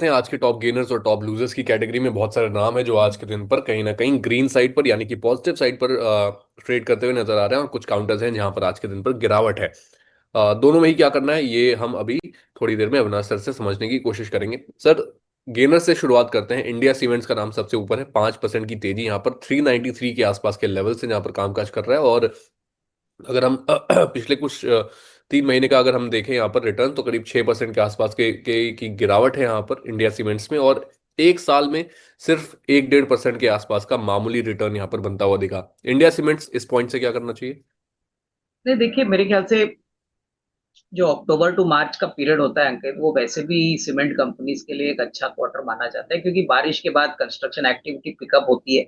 हैं आज के टॉप गेनर्स और टॉप लूजर्स की कैटेगरी में बहुत सारे नाम है जो आज के दिन पर कहीं ना कहीं ग्रीन साइड पर यानी कि पॉजिटिव साइड पर ट्रेड करते हुए नजर आ रहे हैं, और कुछ काउंटर्स हैं जहां पर आज के दिन पर गिरावट है। दोनों में ही क्या करना है ये हम अभी थोड़ी देर में अविनाश सर से समझने की कोशिश करेंगे। सर, गेनर से शुरुआत करते हैं। इंडिया सीमेंट्स का नाम सबसे ऊपर है, 5% की तेजी यहाँ पर 393 के आसपास के लेवल से यहाँ पर कामकाज कर रहा है। और अगर हम पिछले कुछ 3 महीने का अगर हम देखें यहाँ पर रिटर्न, तो करीब 6% के आसपास के की गिरावट है यहाँ पर इंडिया सीमेंट्स में। और एक साल में सिर्फ 1-1.5% के आसपास का मामूली रिटर्न यहाँ पर बनता हुआ दिखा। इंडिया सीमेंट्स इस पॉइंट से क्या करना चाहिए? नहीं, देखिए मेरे ख्याल से जो अक्टूबर टू मार्च का पीरियड होता है अंकित, वो वैसे भी सीमेंट कंपनीज के लिए एक अच्छा क्वार्टर माना जाता है, क्योंकि बारिश के बाद कंस्ट्रक्शन एक्टिविटी पिकअप होती है।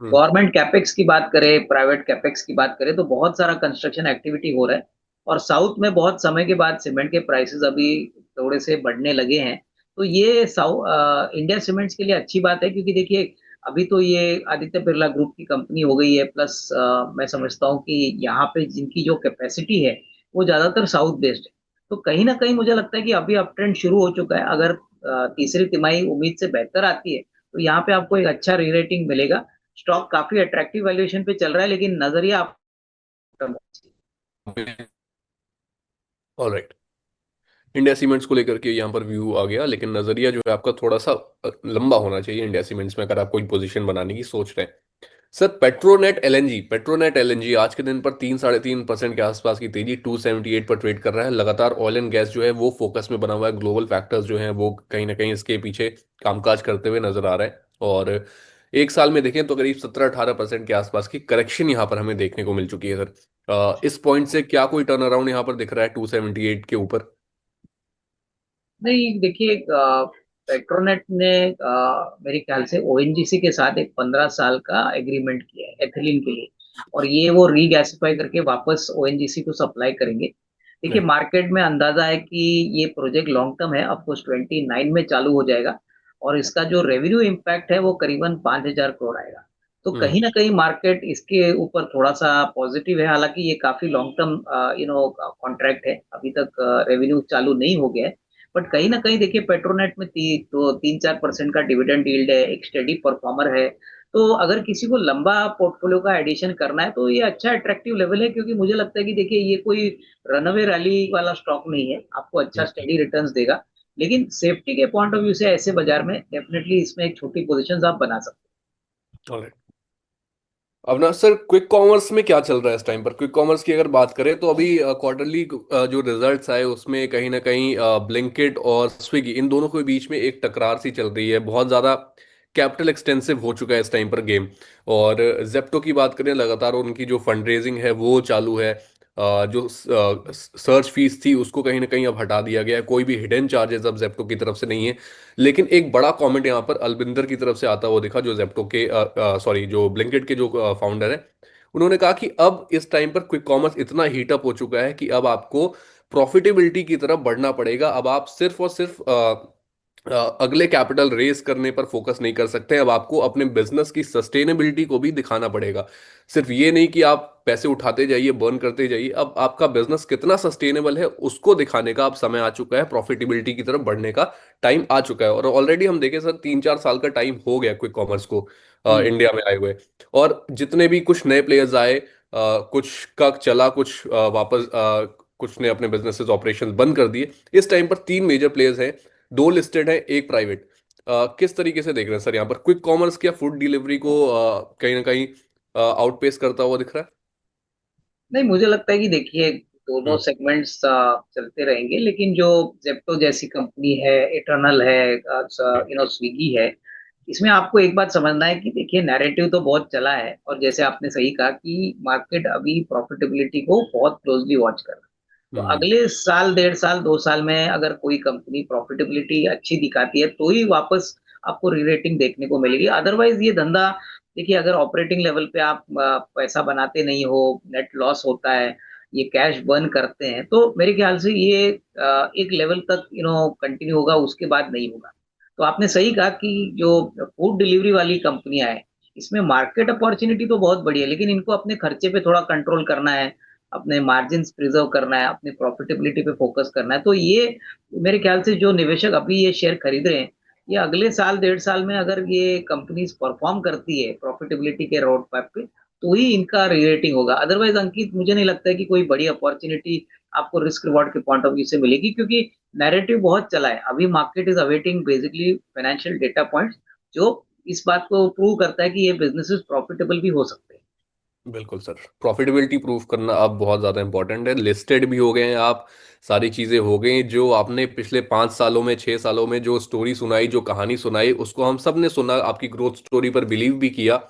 हम्म। गवर्नमेंट कैपेक्स की बात करें, प्राइवेट कैपेक्स की बात करें, तो बहुत सारा कंस्ट्रक्शन एक्टिविटी हो रहा है। और साउथ में बहुत समय के बाद सीमेंट के प्राइसेस अभी थोड़े से बढ़ने लगे हैं। तो ये इंडिया सीमेंट्स के लिए अच्छी बात है, क्योंकि देखिए अभी तो ये आदित्य बिरला ग्रुप की कंपनी हो गई है। प्लस मैं समझता हूँ कि यहाँ पे जिनकी जो कैपेसिटी है वो ज्यादातर साउथ बेस्ड है। तो कहीं ना कहीं मुझे लगता है कि अभी अप ट्रेंड शुरू हो चुका है। अगर तीसरी तिमाही उम्मीद से बेहतर आती है तो यहाँ पे आपको एक अच्छा रीरेटिंग मिलेगा। स्टॉक काफी अट्रैक्टिव वैल्यूएशन पे चल रहा है, लेकिन नजरिया आप। ऑलराइट। इंडिया सीमेंट्स को लेकर के यहाँ पर व्यू आ गया, लेकिन नजरिया जो है आपका थोड़ा सा लंबा होना चाहिए इंडिया सीमेंट्स में अगर आप कोई पोजीशन बनाने की सोच रहे हैं। सर, पेट्रोनेट एलएनजी आज के दिन पर 3-3.5% के आसपास की तेजी 278 पर ट्रेड कर रहा है। लगातार ऑयल एंड गैस जो है वो फोकस में बना हुआ है। ग्लोबल फैक्टर्स जो हैं वो कहीं ना कहीं इसके पीछे कामकाज करते हुए नजर आ रहे हैं। और एक साल में देखें तो करीब 17-18% के आसपास की करेक्शन यहाँ पर हमें देखने को मिल चुकी है। सर, इस पॉइंट से क्या कोई टर्न अराउंड यहाँ पर दिख रहा है 278 के ऊपर? नहीं, देखिए पेट्रोनेट ने मेरे ख्याल से ओएनजीसी के साथ एक 15 साल का एग्रीमेंट किया है एथिलीन के लिए। और ये वो रीगैसिफाई करके वापस ओएनजीसी को सप्लाई करेंगे। देखिए राइट। मार्केट में अंदाजा है कि ये प्रोजेक्ट लॉन्ग टर्म है, ऑफकोर्स 29 में चालू हो जाएगा। और इसका जो रेवेन्यू इम्पैक्ट है वो करीबन 5,000 करोड़ आएगा। तो हम्म। कहीं ना कहीं मार्केट इसके ऊपर थोड़ा सा पॉजिटिव है। हालांकि ये काफी लॉन्ग टर्म कॉन्ट्रैक्ट है, अभी तक रेवेन्यू चालू नहीं हो गया है। बट कहीं ना कहीं देखिए पेट्रोनेट में 3-4% का डिविडेंड यील्ड है, एक स्टेडी परफॉर्मर है। तो अगर किसी को लंबा पोर्टफोलियो का एडिशन करना है तो ये अच्छा अट्रैक्टिव लेवल है, क्योंकि मुझे लगता है कि देखिए ये कोई रनअवे रैली वाला स्टॉक नहीं है, आपको अच्छा हम्म। स्टेडी रिटर्न्स देगा। लेकिन सेफ्टी के पॉइंट ऑफ व्यू से ऐसे बाजार में डेफिनेटली इसमें एक छोटी पोजीशन आप बना सकते ऑलराइट। अब ना सर, क्विक कॉमर्स में क्या चल रहा है इस टाइम पर? क्विक कॉमर्स की अगर बात करें तो अभी क्वार्टरली जो रिजल्ट्स आए उसमें कहीं ना कहीं ब्लिंकिट और स्विगी इन दोनों के बीच में एक टकरार सी चल रही है। बहुत ज़्यादा कैपिटल एक्सटेंसिव हो चुका है इस टाइम पर गेम। और जेप्टो की बात करें, लगातार उनकी जो फंड रेजिंग है वो चालू है। जो सर्च फीस थी उसको कहीं ना कहीं अब हटा दिया गया है। कोई भी हिडन चार्जेस अब जेप्टो की तरफ से नहीं है। लेकिन एक बड़ा कमेंट यहाँ पर अलबिंदर की तरफ से आता हुआ दिखा, जो जेप्टो के सॉरी जो ब्लिंकिट के जो फाउंडर है। उन्होंने कहा कि अब इस टाइम पर क्विक कॉमर्स इतना हीटअप हो चुका है कि अब आपको प्रॉफिटेबिलिटी की तरफ बढ़ना पड़ेगा। अब आप सिर्फ और सिर्फ अगले कैपिटल रेस करने पर फोकस नहीं कर सकते। अब आपको अपने बिजनेस की सस्टेनेबिलिटी को भी दिखाना पड़ेगा। सिर्फ ये नहीं कि आप पैसे उठाते जाइए, बर्न करते जाइए। अब आपका बिजनेस कितना सस्टेनेबल है उसको दिखाने का अब समय आ चुका है, प्रॉफिटेबिलिटी की तरफ बढ़ने का टाइम आ चुका है। और ऑलरेडी हम देखें सर, 3-4 साल का टाइम हो गया क्विक कॉमर्स को हैं। इंडिया में आए हुए। और जितने भी कुछ नए प्लेयर्स आए, कुछ का चला, कुछ वापस कुछ ने अपने बिजनेसेस ऑपरेशन बंद कर दिए। इस टाइम पर 3 मेजर प्लेयर्स हैं, 2 लिस्टेड है, एक प्राइवेट। किस तरीके से देख रहे हैं सर यहाँ पर क्विक कॉमर्स क्या फूड डिलीवरी को कहीं ना कहीं आउटपेस करता हुआ दिख रहा है? नहीं, मुझे लगता है कि देखिए दोनों हम्म। सेगमेंट्स चलते रहेंगे, लेकिन जो जेप्टो जैसी कंपनी है, इटर्नल है, स्विगी है, इसमें आपको एक बात समझना है कि देखिए नैरेटिव तो बहुत चला है, और जैसे आपने सही कहा कि मार्केट अभी प्रॉफिटेबिलिटी को बहुत क्लोजली वॉच कर रहा है। तो हम्म। अगले साल, 1.5 साल, 2 साल में अगर कोई कंपनी प्रॉफिटेबिलिटी अच्छी दिखाती है तो ही वापस आपको रीरेटिंग देखने को मिलेगी। अदरवाइज ये धंधा, देखिए अगर ऑपरेटिंग लेवल पे आप पैसा बनाते नहीं हो, नेट लॉस होता है, ये कैश बर्न करते हैं, तो मेरे ख्याल से ये एक लेवल तक कंटिन्यू होगा, उसके बाद नहीं होगा। तो आपने सही कहा कि जो फूड डिलीवरी वाली कंपनियां हैं, इसमें मार्केट अपॉर्चुनिटी तो बहुत बड़ी है, लेकिन इनको अपने खर्चे पे थोड़ा कंट्रोल करना है, अपने मार्जिन प्रिजर्व करना है, अपनी प्रॉफिटेबिलिटी पे फोकस करना है। तो ये मेरे ख्याल से जो निवेशक अभी ये शेयर खरीद रहे हैं, ये अगले साल 1.5 साल में अगर ये कंपनीज परफॉर्म करती है प्रॉफिटेबिलिटी के रोड मैप पे, तो ही इनका रेटिंग होगा। अदरवाइज अंकित, मुझे नहीं लगता है कि कोई बड़ी अपॉर्चुनिटी आपको रिस्क रिवॉर्ड के पॉइंट ऑफ व्यू से मिलेगी, क्योंकि नैरेटिव बहुत चला है। अभी market is awaiting basically financial data points, जो इस बात को प्रूव करता है कि ये बिजनेसेस प्रॉफिटेबल भी हो सकते हैं। बिल्कुल सर, प्रॉफिटेबिलिटी प्रूफ करना अब बहुत ज़्यादा इंपॉर्टेंट है। लिस्टेड भी हो गए हैं आप, सारी चीज़ें हो गई। जो आपने पिछले 5 सालों में 6 सालों में जो स्टोरी सुनाई, जो कहानी सुनाई, उसको हम सब ने सुना, आपकी ग्रोथ स्टोरी पर बिलीव भी किया।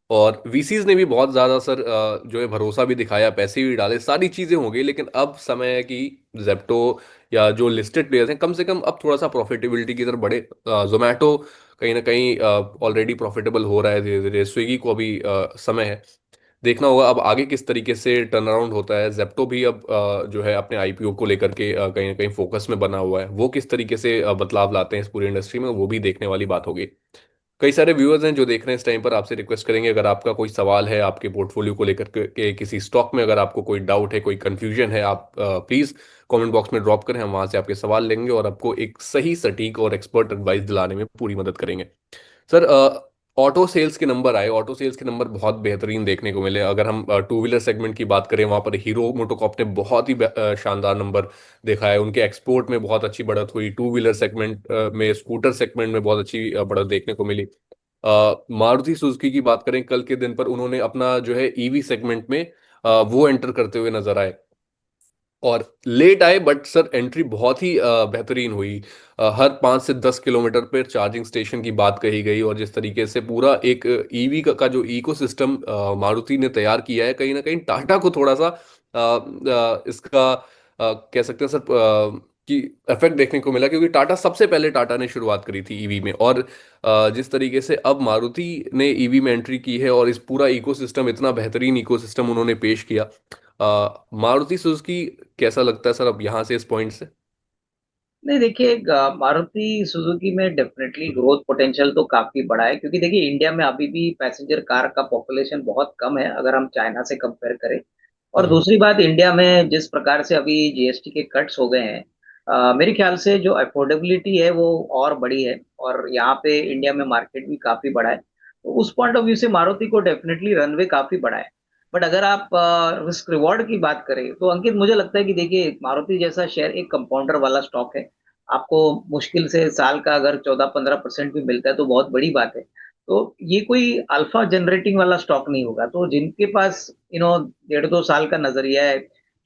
और वीसीज ने भी बहुत ज्यादा सर जो है भरोसा भी दिखाया, पैसे भी डाले, सारी चीजें हो गई। लेकिन अब समय है कि जेप्टो या जो लिस्टेड प्लेयर्स हैं कम से कम अब थोड़ा सा प्रॉफिटेबिलिटी की तरफ बढ़े। जोमेटो कहीं ना कहीं ऑलरेडी प्रॉफिटेबल हो रहा है धीरे धीरे। स्विगी को अभी समय है, देखना होगा अब आगे किस तरीके से टर्न अराउंड होता है। जेप्टो भी अब जो है अपने आईपीओ को लेकर के कहीं ना कहीं फोकस में बना हुआ है। वो किस तरीके से बदलाव लाते हैं इस पूरी इंडस्ट्री में, वो भी देखने वाली बात होगी। कई सारे व्यूअर्स हैं जो देख रहे हैं इस टाइम पर, आपसे रिक्वेस्ट करेंगे अगर आपका कोई सवाल है आपके पोर्टफोलियो को लेकर के किसी स्टॉक में, अगर आपको कोई डाउट है, कोई कंफ्यूजन है, आप प्लीज़ कमेंट बॉक्स में ड्रॉप करें। हम वहां से आपके सवाल लेंगे और आपको एक सही सटीक और एक्सपर्ट एडवाइस दिलाने में पूरी मदद करेंगे। सर ऑटो सेल्स के नंबर आए, ऑटो सेल्स के नंबर बहुत बेहतरीन देखने को मिले। अगर हम टू व्हीलर सेगमेंट की बात करें, वहां पर हीरो मोटोकॉर्प ने बहुत ही शानदार नंबर देखा है। उनके एक्सपोर्ट में बहुत अच्छी बढ़त हुई, टू व्हीलर सेगमेंट में, स्कूटर सेगमेंट में बहुत अच्छी बढ़त देखने को मिली। मारुति सुजुकी की बात करें, कल के दिन पर उन्होंने अपना जो है ईवी सेगमेंट में वो एंटर करते हुए नजर आए। और लेट आए बट सर एंट्री बहुत ही बेहतरीन हुई। हर 5 से 10 किलोमीटर पर चार्जिंग स्टेशन की बात कही गई। और जिस तरीके से पूरा एक ईवी का जो इकोसिस्टम मारुति ने तैयार किया है, कहीं ना कहीं टाटा को थोड़ा सा इसका कह सकते हैं सर कि इफेक्ट देखने को मिला, क्योंकि टाटा सबसे पहले टाटा ने शुरुआत करी थी ईवी में। और जिस तरीके से अब मारुति ने ईवी में एंट्री की है और इस पूरा इकोसिस्टम, इतना बेहतरीन इकोसिस्टम उन्होंने पेश किया। मारुति सुजुकी कैसा लगता है सर अब यहाँ से, इस पॉइंट से? नहीं देखिए, मारुति सुजुकी में डेफिनेटली ग्रोथ पोटेंशियल तो काफी बड़ा है, क्योंकि देखिए इंडिया में अभी भी पैसेंजर कार का पॉपुलेशन बहुत कम है अगर हम चाइना से कंपेयर करें। और हम्म। दूसरी बात, इंडिया में जिस प्रकार से अभी जीएसटी के कट्स हो गए हैं, मेरे ख्याल से जो अफोर्डेबिलिटी है वो और बड़ी है, और यहाँ पे इंडिया में मार्केट भी काफी बड़ा है। तो उस पॉइंट ऑफ व्यू से मारुति को डेफिनेटली रनवे काफी बड़ा है। बट अगर आप रिस्क रिवॉर्ड की बात करें, तो अंकित मुझे लगता है कि देखिए मारुति जैसा शेयर एक कंपाउंडर वाला स्टॉक है। आपको मुश्किल से साल का अगर 14-15% भी मिलता है तो बहुत बड़ी बात है। तो ये कोई अल्फा जनरेटिंग वाला स्टॉक नहीं होगा। तो जिनके पास 1.5-2 साल का नजरिया है,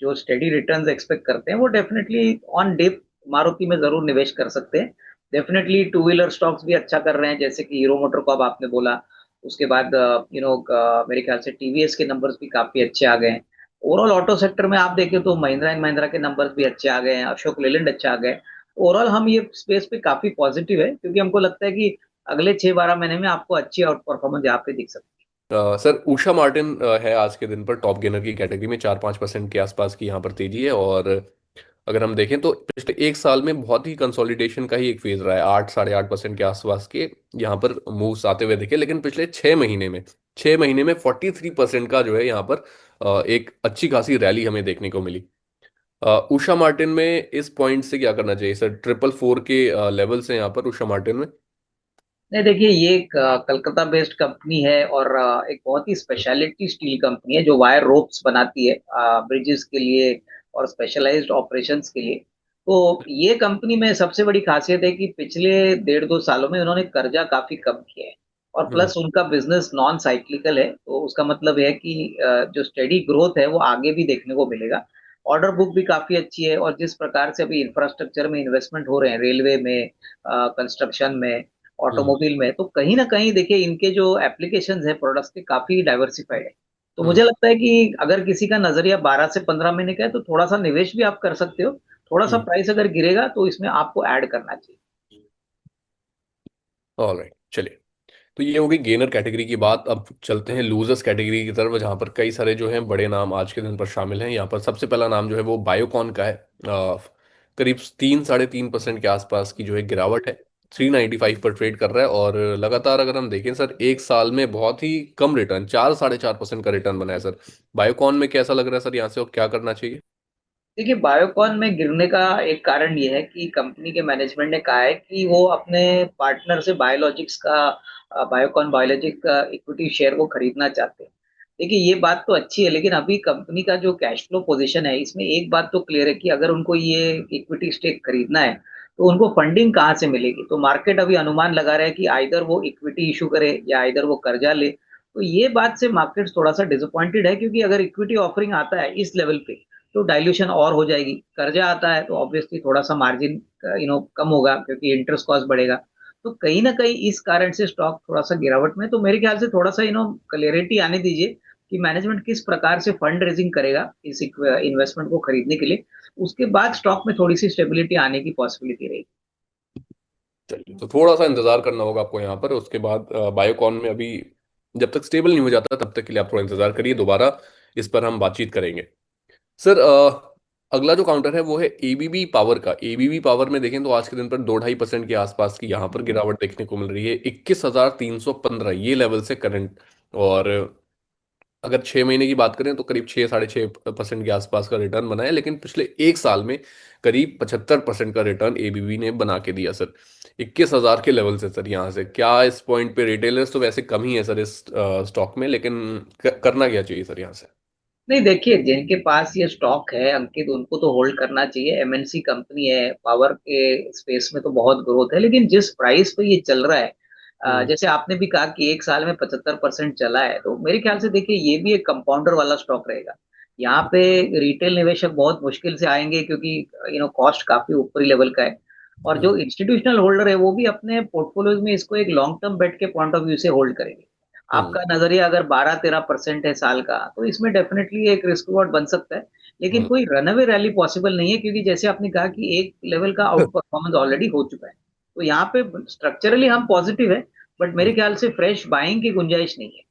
जो स्टेडी रिटर्न्स एक्सपेक्ट करते हैं, वो डेफिनेटली ऑन डिप मारुति में जरूर निवेश कर सकते हैं। डेफिनेटली टू व्हीलर स्टॉक्स भी अच्छा कर रहे हैं, जैसे कि हीरो मोटर को अब आपने बोला। उसके बाद मेरे ख्याल से टीवीएस के नंबर्स भी काफी अच्छे आ गए हैं। ओवरऑल ऑटो सेक्टर में आप देखें तो महिंद्रा एंड महिंद्रा के नंबर्स भी अच्छे आ गए हैं, अशोक लेलैंड अच्छा आ गए। ओवरऑल हम ये स्पेस पे काफी पॉजिटिव है, क्योंकि हमको लगता है कि अगले 6-12 महीने में आपको अच्छी आउट परफॉर्मेंस यहाँ पे दिख सकती सर उषा मार्टिन है आज के दिन पर टॉप गेनर की कैटेगरी में, 4-5% के आसपास की यहाँ पर तेजी है। और अगर हम देखें तो पिछले एक साल में बहुत ही कंसोलिडेशन का ही एक फेज रहा है, 8-8.5% के आसपास के यहाँ पर मूव्स आते हुए दिखे। लेकिन पिछले 6 महीने में 43% का जो है यहाँ पर एक अच्छी खासी रैली हमें देखने को मिली। उषा मार्टिन में इस पॉइंट से क्या करना चाहिए सर? 444 के लेवल से यहाँ पर उषा मार्टिन में। है। नहीं देखिए, ये एक कलकत्ता बेस्ड कंपनी है, और एक बहुत ही स्पेशलिटी स्टील कंपनी है जो वायर रोप्स बनाती है ब्रिजेस के लिए और स्पेशलाइज्ड ऑपरेशंस के लिए। तो ये कंपनी में सबसे बड़ी खासियत है कि पिछले 1.5-2 सालों में उन्होंने कर्जा काफी कम किया है। और हम्म। प्लस उनका बिजनेस नॉन साइक्लिकल है, तो उसका मतलब है कि जो स्टेडी ग्रोथ है वो आगे भी देखने को मिलेगा। ऑर्डर बुक भी काफी अच्छी है, और जिस प्रकार से अभी इंफ्रास्ट्रक्चर में इन्वेस्टमेंट हो रहे हैं, रेलवे में, कंस्ट्रक्शन में, हम्म। ऑटोमोबाइल में, तो कहीं ना कहीं देखिए इनके जो एप्लीकेशंस है प्रोडक्ट्स के, काफी डाइवर्सिफाइड है। तो मुझे हम्म। लगता है कि अगर किसी का नजरिया 12 से 15 महीने का है, तो थोड़ा सा निवेश भी आप कर सकते हो। थोड़ा सा हम्म। प्राइस अगर गिरेगा तो इसमें आपको ऐड करना चाहिए। ऑलराइट, चलिए। तो ये होगी गेनर कैटेगरी की बात। अब चलते हैं लूजर्स कैटेगरी की तरफ, जहां पर कई सारे जो हैं बड़े नाम आज के दिन पर शामिल हैं। यहाँ पर सबसे पहला नाम जो है वो बायोकॉन का है। करीब 3-3.5% के आसपास की जो है गिरावट है। 395 पर ट्रेड कर रहा है। और लगातार अगर हम देखें सर, एक साल में बहुत ही कम रिटर्न, 4-4.5% का रिटर्न बना है सर। बायोकॉन में कैसा लग रहा है सर यहाँ से, और क्या करना चाहिए? देखिए, बायोकॉन में गिरने का एक कारण ये है कि कंपनी के मैनेजमेंट ने कहा है कि वो अपने पार्टनर से बायोलॉजिक्स का, बायोकॉन बायोलॉजिक का इक्विटी शेयर वो खरीदना चाहते हैं। देखिए, ये बात तो अच्छी है, लेकिन अभी कंपनी का जो कैश फ्लो पोजीशन है, इसमें एक बात तो क्लियर है कि अगर उनको ये इक्विटी स्टेक खरीदना है, तो उनको फंडिंग कहाँ से मिलेगी? तो मार्केट अभी अनुमान लगा रहा है कि आइदर वो इक्विटी इशू करे या आइदर वो कर्जा ले। तो ये बात से मार्केट थोड़ा सा डिसअपॉइंटेड है, क्योंकि अगर इक्विटी ऑफरिंग आता है इस लेवल पे, तो डाइल्यूशन और हो जाएगी। कर्जा आता है तो ऑब्वियसली थोड़ा सा मार्जिन कम होगा, क्योंकि इंटरेस्ट कॉस्ट बढ़ेगा। तो कहीं ना कहीं इस कारण से स्टॉक थोड़ा सा गिरावट में। तो मेरे ख्याल से थोड़ा सा क्लियरिटी आने दीजिए कि मैनेजमेंट किस प्रकार से फंड रेजिंग करेगा इस इन्वेस्टमेंट को खरीदने के लिए। उसके बाद स्टॉक में थोड़ी सी स्टेबिलिटी आने की पॉसिबिलिटी रहेगी। चलिए, तो थोड़ा सा इंतजार करना होगा आपको यहाँ पर। उसके बाद बायोकॉन में अभी जब तक स्टेबल नहीं हो जाता तब तक के लिए आप थोड़ा इंतजार करिए, दोबारा इस पर हम बातचीत करेंगे। सर, अगला जो काउंटर है वो है एबीबी पावर का। एबीबी पावर में देखें तो आज के दिन पर 2-2.5% के आसपास की यहाँ पर गिरावट देखने को मिल रही है। 21,315 ये लेवल से करंट। और अगर 6 महीने की बात करें तो करीब 6-6.5% के आसपास का रिटर्न बना है, लेकिन पिछले एक साल में करीब 75% का रिटर्न एबीबी ने बना के दिया सर। 21,000 के लेवल से सर, यहाँ से क्या इस पॉइंट पे रिटेलर्स तो वैसे कम ही है सर इस स्टॉक में, लेकिन करना क्या चाहिए सर यहाँ से? नहीं, देखिए, जिनके पास ये स्टॉक है अंकित, उनको तो होल्ड करना चाहिए। एमएनसी कंपनी है, पावर के स्पेस में तो बहुत ग्रोथ है, लेकिन जिस प्राइस पे ये चल रहा है, हम्म। जैसे आपने भी कहा कि एक साल में 75% चला है, तो मेरे ख्याल से देखिए ये भी एक कंपाउंडर वाला स्टॉक रहेगा। यहाँ पे रिटेल निवेशक बहुत मुश्किल से आएंगे, क्योंकि कॉस्ट काफी ऊपरी लेवल का है। और जो हम्म। इंस्टीट्यूशनल होल्डर है, वो भी अपने पोर्टफोलियोज में इसको एक लॉन्ग टर्म बेट के पॉइंट ऑफ व्यू से होल्ड करेंगे। हम्म। आपका नजरिया अगर 12-13% है साल का, तो इसमें डेफिनेटली एक रिस्क रिवॉर्ड बन सकता है। लेकिन हम्म। कोई रनअवे रैली पॉसिबल नहीं है, क्योंकि जैसे आपने कहा कि एक लेवल का आउट परफॉर्मेंस ऑलरेडी हो चुका है। तो यहाँ पे स्ट्रक्चरली हम पॉजिटिव है, बट मेरे हम्म। ख्याल से फ्रेश बाइंग की गुंजाइश नहीं है।